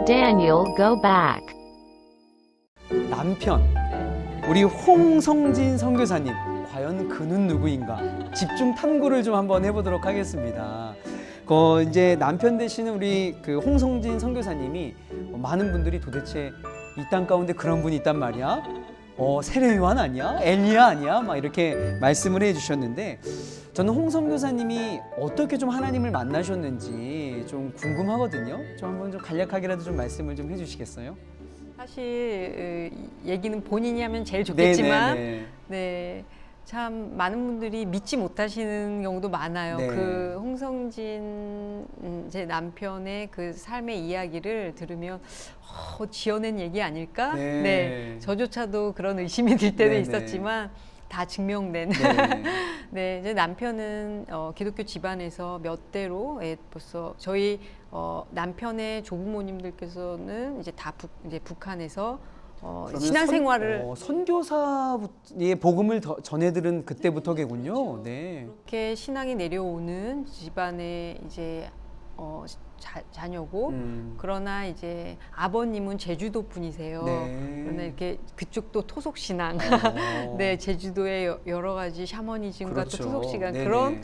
Daniel, go back. 남편, 우리 홍성진 선교사님, 과연 그는 누구인가? 집중 탐구를 좀 한번 해보도록 하겠습니다. 이제 남편 되시는 우리 그 홍성진 선교사님이 많은 분들이 도대체 이 땅 가운데 그런 분이 있단 말이야? 세례 요한 아니야? 엘리야 아니야? 막 이렇게 말씀을 해주셨는데, 저는 홍 선교사님이 어떻게 좀 하나님을 만나셨는지 좀 궁금하거든요. 좀 한번 좀 간략하게라도 좀 말씀을 좀 해주시겠어요? 사실 얘기는 본인이 하면 제일 좋겠지만 네네네. 네, 참 많은 분들이 믿지 못하시는 경우도 많아요. 네. 그 홍성진 제 남편의 그 삶의 이야기를 들으면 지어낸 얘기 아닐까? 네. 네, 저조차도 그런 의심이 들 때도 네네. 있었지만 다 증명된. 네. 네, 이제 남편은 기독교 집안에서 몇 대로 벌써 저희 남편의 조부모님들께서는 이제 다 이제 북한에서 신앙생활을 선교사의 복음을 전해들은 그때부터겠군요. 네. 이렇게 신앙이 내려오는 집안의 이제 자녀고 그러나 이제 아버님은 제주도 분이세요. 네. 그러나 이렇게 그쪽도 토속 신앙, 네 제주도의 여러 가지 샤머니즘과 그렇죠. 또 토속 신앙 네네. 그런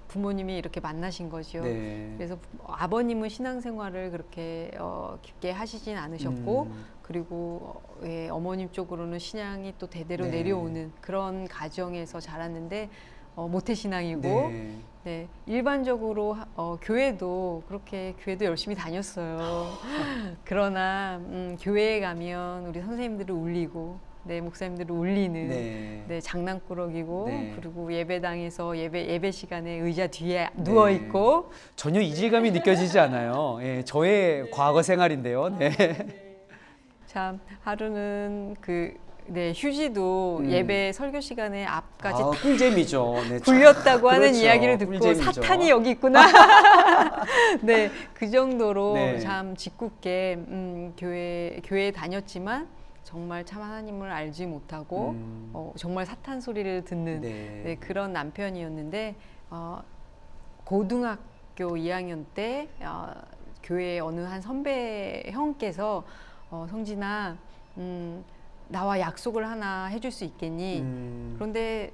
부모님이 이렇게 만나신 거죠. 네. 그래서 아버님은 신앙생활을 그렇게 깊게 하시진 않으셨고 그리고 어머님 쪽으로는 신앙이 또 대대로 네. 내려오는 그런 가정에서 자랐는데 모태신앙이고 네. 네, 일반적으로 교회도 그렇게 교회도 열심히 다녔어요. 그러나 교회에 가면 우리 선생님들을 울리고 네, 목사님들을 울리는 네. 네, 장난꾸러기고 네. 그리고 예배당에서 예배 시간에 의자 뒤에 누워 있고 전혀 이질감이 느껴지지 않아요. 예, 저의 과거 생활인데요. 네. 참 하루는 네, 휴지도 예배 설교 시간에 앞까지 다 꿀잼이죠. 네, 굴렸다고 하는 그렇죠. 이야기를 듣고 꿀잼이죠. 사탄이 여기 있구나. 네, 그 정도로 네. 참 짓궂게 교회에 다녔지만 정말 참 하나님을 알지 못하고 정말 사탄 소리를 듣는 네. 네, 그런 남편이었는데 고등학교 2학년 때 교회 어느 한 선배 형께서 성진아 나와 약속을 하나 해줄 수 있겠니? 그런데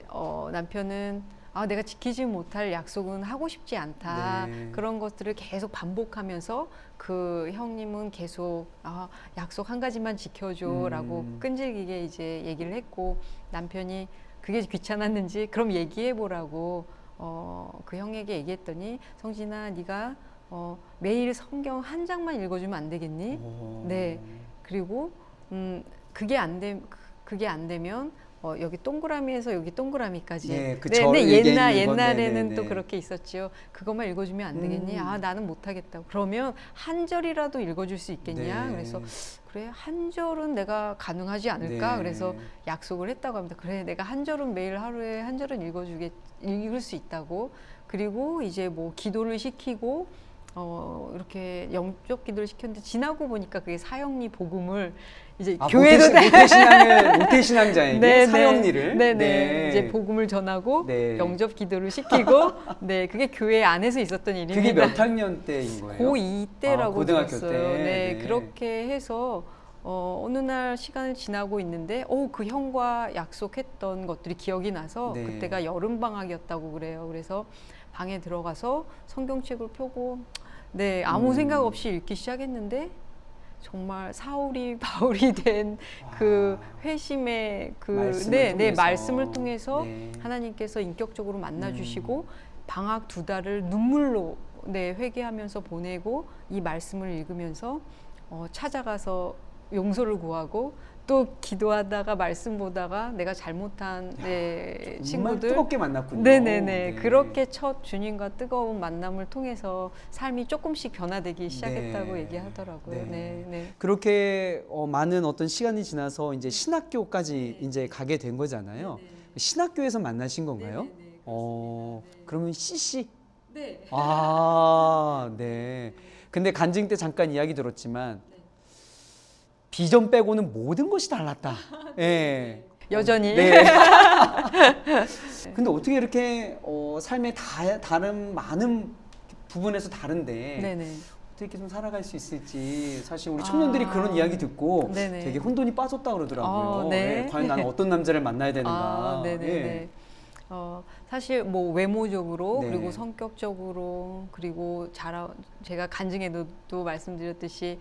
남편은 내가 지키지 못할 약속은 하고 싶지 않다. 네. 그런 것들을 계속 반복하면서 그 형님은 계속 약속 한 가지만 지켜줘라고 끈질기게 이제 얘기를 했고 남편이 그게 귀찮았는지 그럼 얘기해보라고 그 형에게 얘기했더니 성진아 네가 매일 성경 한 장만 읽어주면 안 되겠니? 네. 그리고 그게 안 되면 여기 동그라미에서 여기 동그라미까지. 네, 그 네, 절을 네, 얘기하는 건, 옛날에는 네네네. 또 그렇게 있었지요. 그것만 읽어주면 안 되겠니? 나는 못하겠다고. 그러면 한 절이라도 읽어줄 수 있겠냐? 네. 그래서 그래 한 절은 내가 가능하지 않을까? 네. 그래서 약속을 했다고 합니다. 그래 내가 한 절은 매일 하루에 한 절은 읽을 수 있다고. 그리고 이제 뭐 기도를 시키고 이렇게 영적 기도를 시켰는데 지나고 보니까 그게 사형리 복음을 이제 교회로 모태신앙자에게 네, 사형리를 네, 네. 이제 복음을 전하고 네. 영접 기도를 시키고 네 그게 교회 안에서 있었던 일입니다. 그게 몇 학년 때인 거예요? 고2 때라고 고등학교 들었어요. 때. 네, 네. 그렇게 해서 어느 날 시간을 지나고 있는데 그 형과 약속했던 것들이 기억이 나서 네. 그때가 여름 방학이었다고 그래요. 그래서 방에 들어가서 성경책을 펴고 네 아무 생각 없이 읽기 시작했는데 정말 사울이 바울이 된 그 회심의 말씀을 통해서 네. 하나님께서 인격적으로 만나주시고 방학 2달을 눈물로 회개하면서 보내고 이 말씀을 읽으면서 찾아가서 용서를 구하고 또 기도하다가 말씀 보다가 내가 잘못한 정말 친구들 뜨겁게 만났군요. 네네네 네. 그렇게 첫 주님과 뜨거운 만남을 통해서 삶이 조금씩 변화되기 시작했다고 네. 얘기하더라고요. 네. 네, 네. 그렇게 많은 어떤 시간이 지나서 이제 신학교까지 이제 가게 된 거잖아요. 신학교에서 만나신 건가요? 그러면 CC? 네. 네. 근데 간증 때 잠깐 이야기 들었지만 비전 빼고는 모든 것이 달랐다. 예. 여전히. 네. 근데 어떻게 이렇게 삶의 다른 많은 부분에서 다른데 네네. 어떻게 좀 살아갈 수 있을지 사실 우리 청년들이 그런 이야기 듣고 네네. 되게 혼돈이 빠졌다 그러더라고요. 네. 과연 나는 어떤 남자를 만나야 되는가. 네네네. 예. 사실 뭐 외모적으로 네. 그리고 성격적으로 그리고 제가 간증에도 말씀드렸듯이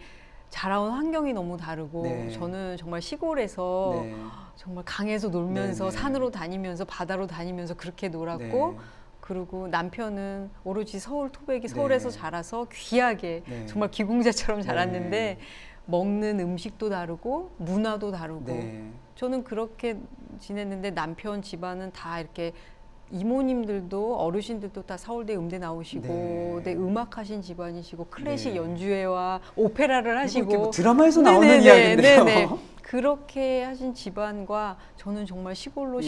자라온 환경이 너무 다르고 네. 저는 정말 시골에서 네. 정말 강에서 놀면서 네네. 산으로 다니면서 바다로 다니면서 그렇게 놀았고 네. 그리고 남편은 오로지 서울 토백이 서울에서 네. 자라서 귀하게 네. 정말 기공자처럼 네. 자랐는데 먹는 음식도 다르고 문화도 다르고 네. 저는 그렇게 지냈는데 남편 집안은 다 이렇게 이모님들도 어르신들도 다 서울대 음대 나오시고 네. 음악하신 집안이시고 클래식 네. 연주회와 오페라를 하시고 이렇게 뭐 드라마에서 나오는 네네네, 이야기인데요. 네네. 그렇게 하신 집안과 저는 정말 시골로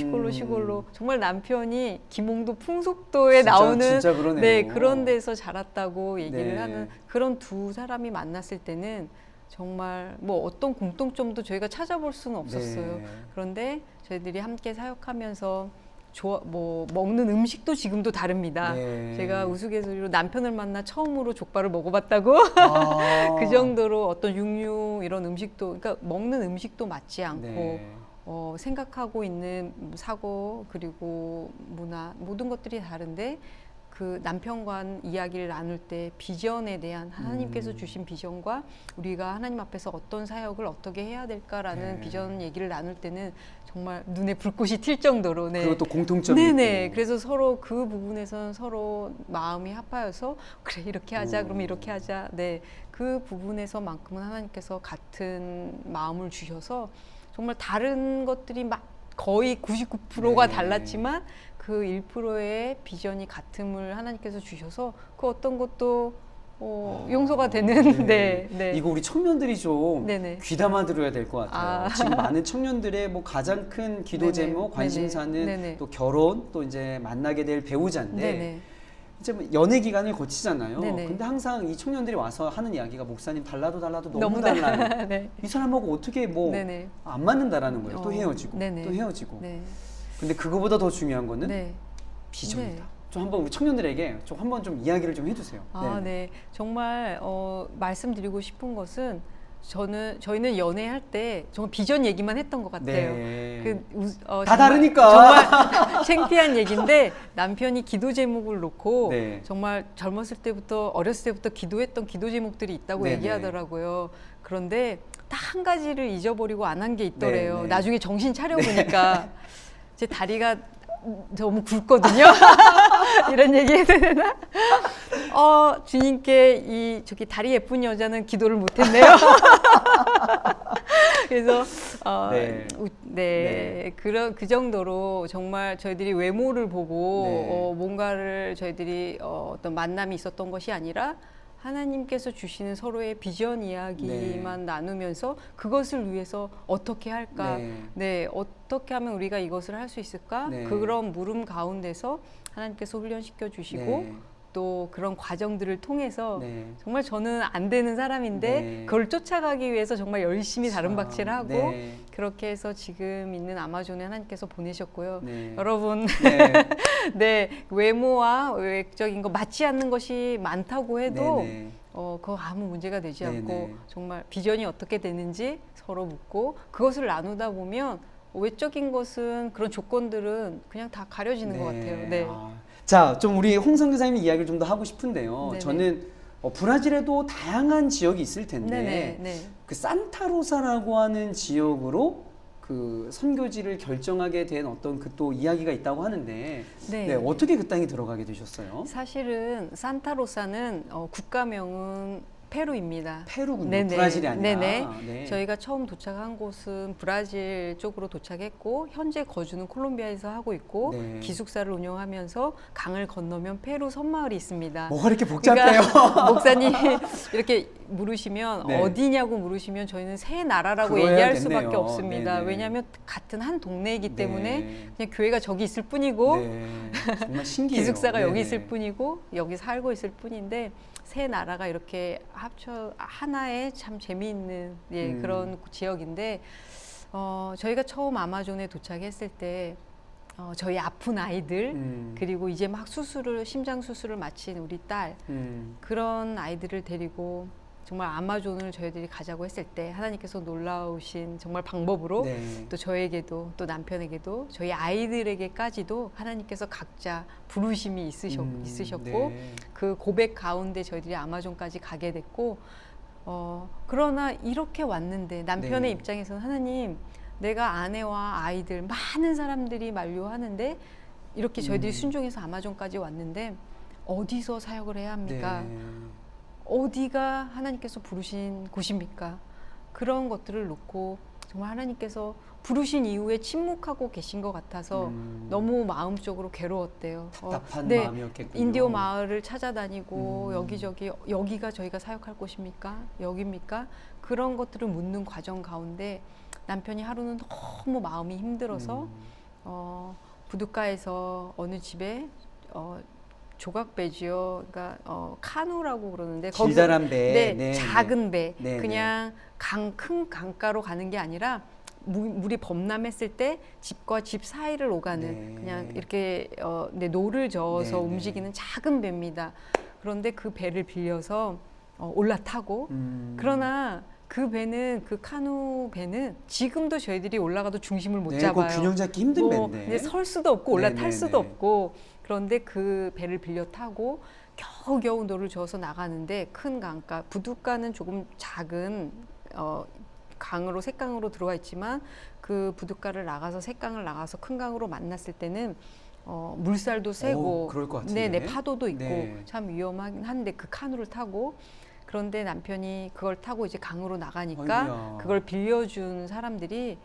정말 남편이 김홍도 풍속도에 나오는 진짜 그러네요. 네, 그런 데서 자랐다고 얘기를 네. 하는 그런 두 사람이 만났을 때는 정말 뭐 어떤 공통점도 저희가 찾아볼 수는 없었어요. 네. 그런데 저희들이 함께 사역하면서 뭐 먹는 음식도 지금도 다릅니다. 네. 제가 우스갯소리로 남편을 만나 처음으로 족발을 먹어봤다고 아. 그 정도로 어떤 육류 이런 음식도 그러니까 먹는 음식도 맞지 않고 네. 생각하고 있는 사고 그리고 문화 모든 것들이 다른데 그 남편과 이야기를 나눌 때 비전에 대한 하나님께서 주신 비전과 우리가 하나님 앞에서 어떤 사역을 어떻게 해야 될까라는 네. 비전 얘기를 나눌 때는 정말 눈에 불꽃이 튈 정도로 네. 그리고 또 공통점이 네네. 있고. 그래서 서로 그 부분에서는 서로 마음이 합하여서 그래 이렇게 하자 그러면 이렇게 하자. 네. 그 부분에서만큼은 하나님께서 같은 마음을 주셔서 정말 다른 것들이 막 거의 99%가 네. 달랐지만 그 1%의 비전이 같음을 하나님께서 주셔서 그 어떤 것도 용서가 되는 네. 네. 이거 우리 청년들이 좀 네네. 귀담아 들어야 될 것 같아요. 지금 많은 청년들의 뭐 가장 큰 기도 네네. 제목, 관심사는 네네. 또 결혼, 또 이제 만나게 될 배우자인데 네네. 이제 뭐 연애 기간을 거치잖아요. 네네. 근데 항상 이 청년들이 와서 하는 이야기가 목사님 달라도 너무 너무 달라요. 네. 이 사람하고 어떻게 뭐 네네. 안 맞는다라는 거예요. 또 헤어지고 네네. 또 헤어지고. 네. 근데 그거보다 더 중요한 거는 네. 비전이다. 네. 좀 한번 우리 청년들에게 좀 한번 좀 이야기를 좀 해주세요. 네. 정말 말씀드리고 싶은 것은 저희는 연애할 때 정말 비전 얘기만 했던 것 같아요. 네. 정말, 다 다르니까. 정말 창피한 얘기인데 남편이 기도 제목을 놓고 네. 정말 젊었을 때부터 어렸을 때부터 기도했던 기도 제목들이 있다고 네네. 얘기하더라고요. 그런데 딱 한 가지를 잊어버리고 안 한 게 있더래요. 네네. 나중에 정신 차려보니까 제 다리가 너무 굵거든요. 이런 얘기 해도 되나? 주님께 저기 다리 예쁜 여자는 기도를 못했네요. 그래서 네. 그 정도로 정말 저희들이 외모를 보고 네. 뭔가를 저희들이 어떤 만남이 있었던 것이 아니라 하나님께서 주시는 서로의 비전 이야기만 나누면서 그것을 위해서 어떻게 할까? 네. 어떻게 하면 우리가 이것을 할 수 있을까? 네. 그런 물음 가운데서 하나님께서 훈련시켜 주시고 네. 또 그런 과정들을 통해서 네. 정말 저는 안 되는 사람인데 네. 그걸 쫓아가기 위해서 정말 열심히 다른 참, 박질을 하고 네. 그렇게 해서 지금 있는 아마존에 하나님께서 보내셨고요. 네. 여러분 네. 네, 외모와 외적인 거 맞지 않는 것이 많다고 해도 네네. 그거 아무 문제가 되지 네네. 않고 정말 비전이 어떻게 되는지 서로 묻고 그것을 나누다 보면 외적인 것은 그런 조건들은 그냥 다 가려지는 것 같아요. 네. 자, 좀 우리 홍 선교사님 이야기를 좀 더 하고 싶은데요. 네네. 저는 브라질에도 다양한 지역이 있을 텐데 네네. 네. 그 산타로사라고 하는 지역으로 그 선교지를 결정하게 된 어떤 그 또 이야기가 있다고 하는데 네. 어떻게 그 땅에 들어가게 되셨어요? 사실은 산타로사는 국가명은 페루입니다. 페루군요. 네네. 브라질이 아니라. 네네. 네. 저희가 처음 도착한 곳은 브라질 쪽으로 도착했고 현재 거주는 콜롬비아에서 하고 있고 네. 기숙사를 운영하면서 강을 건너면 페루 섬마을이 있습니다. 뭐가 이렇게 복잡해요? 그러니까 목사님 이렇게 물으시면 네. 어디냐고 물으시면 저희는 새 나라라고 그거야 얘기할 됐네요. 수밖에 없습니다. 네네. 왜냐하면 같은 한 동네이기 때문에 네. 그냥 교회가 저기 있을 뿐이고 네. 정말 신기해요. 기숙사가 여기 네네. 있을 뿐이고 여기 살고 있을 뿐인데 세 나라가 이렇게 합쳐 하나의 참 재미있는 그런 지역인데 저희가 처음 아마존에 도착했을 때 저희 아픈 아이들 그리고 이제 막 심장 수술을 마친 우리 딸 그런 아이들을 데리고 정말 아마존을 저희들이 가자고 했을 때 하나님께서 놀라우신 정말 방법으로 네. 또 저에게도 또 남편에게도 저희 아이들에게까지도 하나님께서 각자 부르심이 있으셨고 네. 그 고백 가운데 저희들이 아마존까지 가게 됐고 그러나 이렇게 왔는데 남편의 네. 입장에서는 하나님 내가 아내와 아이들 많은 사람들이 만류하는데 이렇게 저희들이 순종해서 아마존까지 왔는데 어디서 사역을 해야 합니까? 네. 어디가 하나님께서 부르신 곳입니까? 그런 것들을 놓고 정말 하나님께서 부르신 이후에 침묵하고 계신 것 같아서 너무 마음적으로 괴로웠대요. 답답한 네, 마음이었겠군요. 인디오 마을을 찾아다니고 여기저기 여기가 저희가 사역할 곳입니까? 여기입니까? 그런 것들을 묻는 과정 가운데 남편이 하루는 너무 마음이 힘들어서 부둣가에서 어느 집에 조각배지요. 그러니까 카누라고 그러는데 길다란 배, 네, 네, 작은 배. 네, 그냥 큰 강가로 가는 게 아니라 물이 범람했을 때 집과 집 사이를 오가는 네. 그냥 이렇게 노를 저어서 네, 움직이는 작은 배입니다. 그런데 그 배를 빌려서 올라타고 그러나 그 배는 그 카누 배는 지금도 저희들이 올라가도 중심을 못 네, 잡아요. 그 균형 잡기 힘든 배인데. 근데 설 수도 없고 올라탈 네, 수도 네. 없고 그런데 그 배를 빌려 타고 겨우겨우 노를 저어서 나가는데 큰 강가 부둣가는 조금 작은 강으로 샛강으로 들어와 있지만 그 부둣가를 나가서 샛강을 나가서 큰 강으로 만났을 때는 물살도 세고 그럴 것 같은데. 네, 파도도 있고 네. 참 위험하긴 한데 그 카누를 타고 그런데 남편이 그걸 타고 이제 강으로 나가니까 아이고야. 그걸 빌려준 사람들이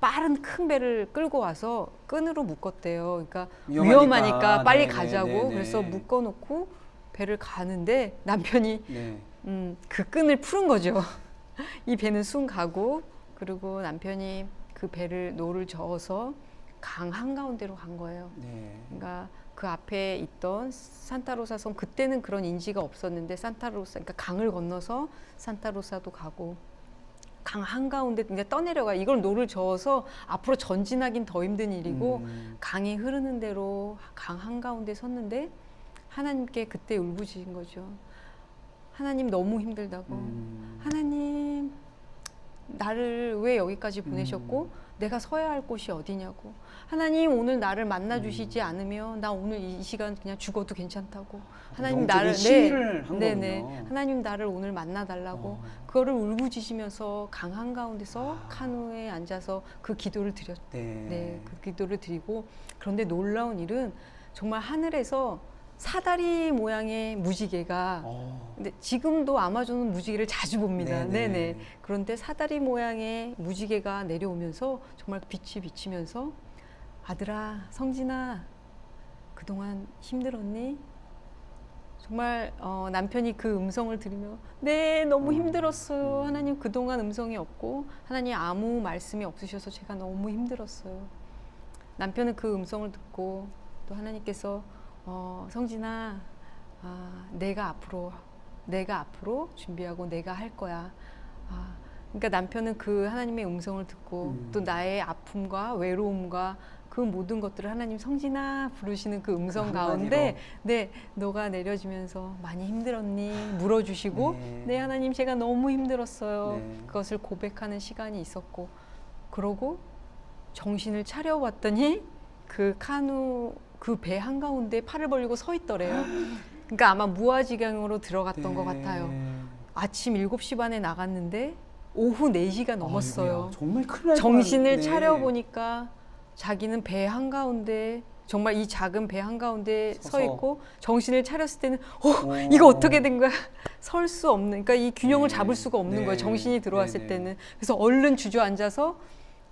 빠른 큰 배를 끌고 와서 끈으로 묶었대요. 그러니까 위험하니까 빨리 네, 가자고 네, 네. 그래서 묶어놓고 배를 가는데 남편이 네. 그 끈을 푸른 거죠. 이 배는 숭 가고 그리고 남편이 그 배를 노를 저어서 강 한가운데로 간 거예요. 네. 그러니까 그 앞에 있던 산타로사 섬 그때는 그런 인지가 없었는데 산타로사 그러니까 강을 건너서 산타로사도 가고 강 한가운데 이제 떠내려가 이걸 노를 저어서 앞으로 전진하긴 더 힘든 일이고 강이 흐르는 대로 강 한가운데 섰는데 하나님께 그때 울부짖은 거죠. 하나님 너무 힘들다고. 하나님 나를 왜 여기까지 보내셨고 내가 서야 할 곳이 어디냐고. 하나님 오늘 나를 만나 주시지 않으면 나 오늘 이 시간 그냥 죽어도 괜찮다고. 하나님 나를 시위를 한 거군요. 하나님 나를 오늘 만나 달라고. 그거를 울부짖으면서 강 한가운데서 카누에 앉아서 그 기도를 드렸죠. 네, 그 기도를 드리고 그런데 놀라운 일은 정말 하늘에서 사다리 모양의 무지개가 근데 지금도 아마존은 무지개를 자주 봅니다. 네네. 그런데 사다리 모양의 무지개가 내려오면서 정말 빛이 비치면서 아들아 성진아 그동안 힘들었니? 정말 남편이 그 음성을 들으며 네 너무 힘들었어요. 하나님 그동안 음성이 없고 하나님 아무 말씀이 없으셔서 제가 너무 힘들었어요. 남편은 그 음성을 듣고 또 하나님께서 성진아, 내가 앞으로 준비하고 내가 할 거야. 그러니까 남편은 그 하나님의 음성을 듣고 또 나의 아픔과 외로움과 그 모든 것들을 하나님 성진아 부르시는 그 음성 가운데 네, 너가 내려지면서 많이 힘들었니? 물어주시고 네 하나님 제가 너무 힘들었어요. 그것을 고백하는 시간이 있었고 그러고 정신을 차려봤더니 그 카누 그 배 한가운데 팔을 벌리고 서 있더래요. 그러니까 아마 무아지경으로 들어갔던 것 같아요. 아침 7시 반에 나갔는데 오후 4시가 넘었어요. 아이고야, 정말 큰일 날 정신을 차려보니까 자기는 배 한가운데 정말 이 작은 배 한가운데 서 있고 정신을 차렸을 때는 이거 어떻게 된 거야? 설 수 없는 그러니까 이 균형을 잡을 수가 없는 거예요. 정신이 들어왔을 때는. 그래서 얼른 주저앉아서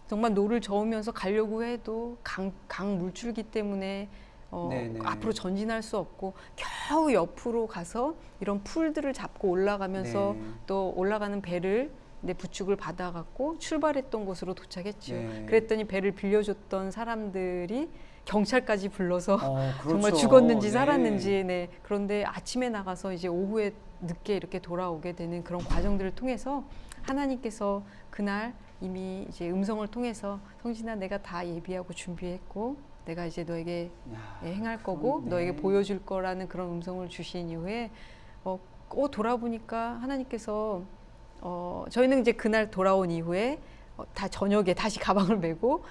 정말 노를 저으면서 가려고 해도 강 물줄기 때문에 앞으로 전진할 수 없고 겨우 옆으로 가서 이런 풀들을 잡고 올라가면서 또 올라가는 배를 부축을 받아갖고 출발했던 곳으로 도착했죠. 그랬더니 배를 빌려줬던 사람들이 경찰까지 불러서 그렇죠. 정말 죽었는지 살았는지 그런데 아침에 나가서 이제 오후에 늦게 이렇게 돌아오게 되는 그런 과정들을 통해서 하나님께서 그날 이미 이제 음성을 통해서 성진아 내가 다 예비하고 준비했고 내가 이제 너에게 야, 행할 거고 네. 너에게 보여줄 거라는 그런 음성을 주신 이후에 돌아보니까 하나님께서 저희는 이제 그날 돌아온 이후에 다 저녁에 다시 가방을 메고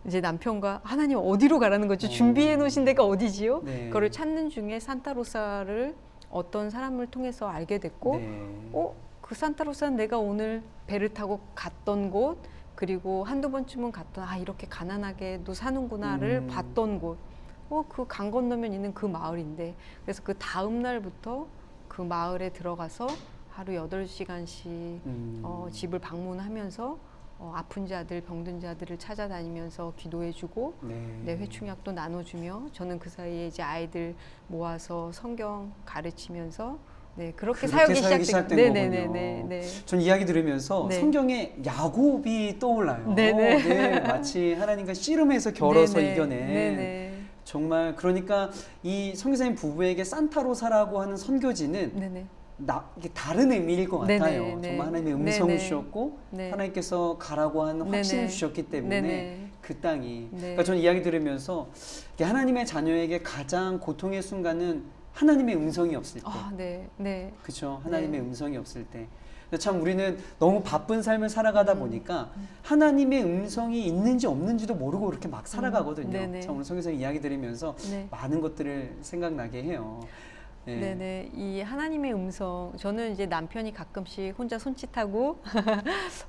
이제 남편과 하나님 어디로 가라는 거죠? 준비해 놓으신 데가 어디지요? 네. 그거를 찾는 중에 산타로사를 어떤 사람을 통해서 알게 됐고 네. 그 산타로사는 내가 오늘 배를 타고 갔던 곳 그리고 한두 번쯤은 갔던 이렇게 가난하게도 사는구나를 봤던 곳 그 강 건너면 있는 그 마을인데 그래서 그 다음 날부터 그 마을에 들어가서 하루 8시간씩 집을 방문하면서 아픈 자들, 병든 자들을 찾아다니면서 기도해주고 내 회충약도 나눠주며 저는 그 사이에 이제 아이들 모아서 성경 가르치면서 그렇게 사역이 시작된 거군요. 네. 전 이야기 들으면서 네. 성경에 야곱이 떠올라요. 네네. 네, 마치 하나님과 씨름해서 겨뤄서 네네. 이겨낸 네네. 정말 그러니까 이 선교사님 부부에게 산타로사라고 하는 선교지는 네네. 이게 다른 의미일 것 네네, 같아요. 네. 정말 하나님의 음성을 네네. 주셨고 네. 하나님께서 가라고 하는 확신을 네네. 주셨기 때문에 네네. 그 땅이 네. 그러니까 저는 이야기 들으면서 이게 하나님의 자녀에게 가장 고통의 순간은 하나님의 음성이 없을 때 네. 그렇죠. 하나님의 음성이 없을 때 참 우리는 너무 바쁜 삶을 살아가다 보니까 하나님의 음성이 있는지 없는지도 모르고 이렇게 막 살아가거든요. 네네. 참 오늘 성교사님 이야기 들으면서 네. 많은 것들을 생각나게 해요. 네. 네네. 이 하나님의 음성, 저는 이제 남편이 가끔씩 혼자 손짓하고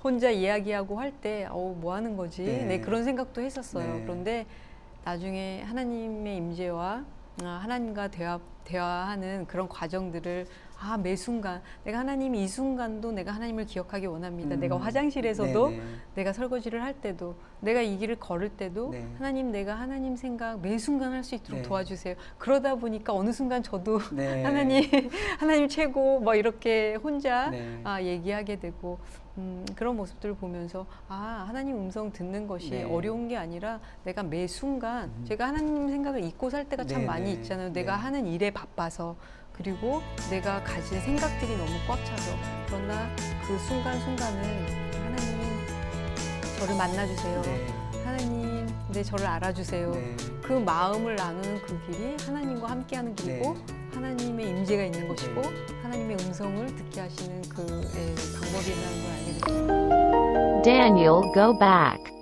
혼자 이야기하고 할 때, 뭐 하는 거지? 네. 그런 생각도 했었어요. 네. 그런데 나중에 하나님의 임재와 하나님과 대화하는 그런 과정들을 매 순간 내가 하나님이 이 순간도 내가 하나님을 기억하기 원합니다. 내가 화장실에서도 네네. 내가 설거지를 할 때도 내가 이 길을 걸을 때도 네. 하나님 내가 하나님 생각 매 순간 할 수 있도록 네. 도와주세요. 그러다 보니까 어느 순간 저도 네. 하나님 최고 이렇게 혼자 네. 얘기하게 되고 그런 모습들을 보면서 하나님 음성 듣는 것이 네. 어려운 게 아니라 내가 매 순간 제가 하나님 생각을 잊고 살 때가 참 네, 많이 네. 있잖아요. 네. 내가 하는 일에 바빠서 그리고 내가 가진 생각들이 너무 꽉 차서 그러나 그 순간순간을 하나님 저를 만나주세요. 네. 하나님 저를 알아주세요. 네. 그 마음을 나누는 그 길이 하나님과 함께하는 길이고 네. 하나님의 임재가 있는 것이고 네. 하나님의 음성을 듣게 하시는 그 방법이라는 걸 알게 됐습니다. Daniel, go back.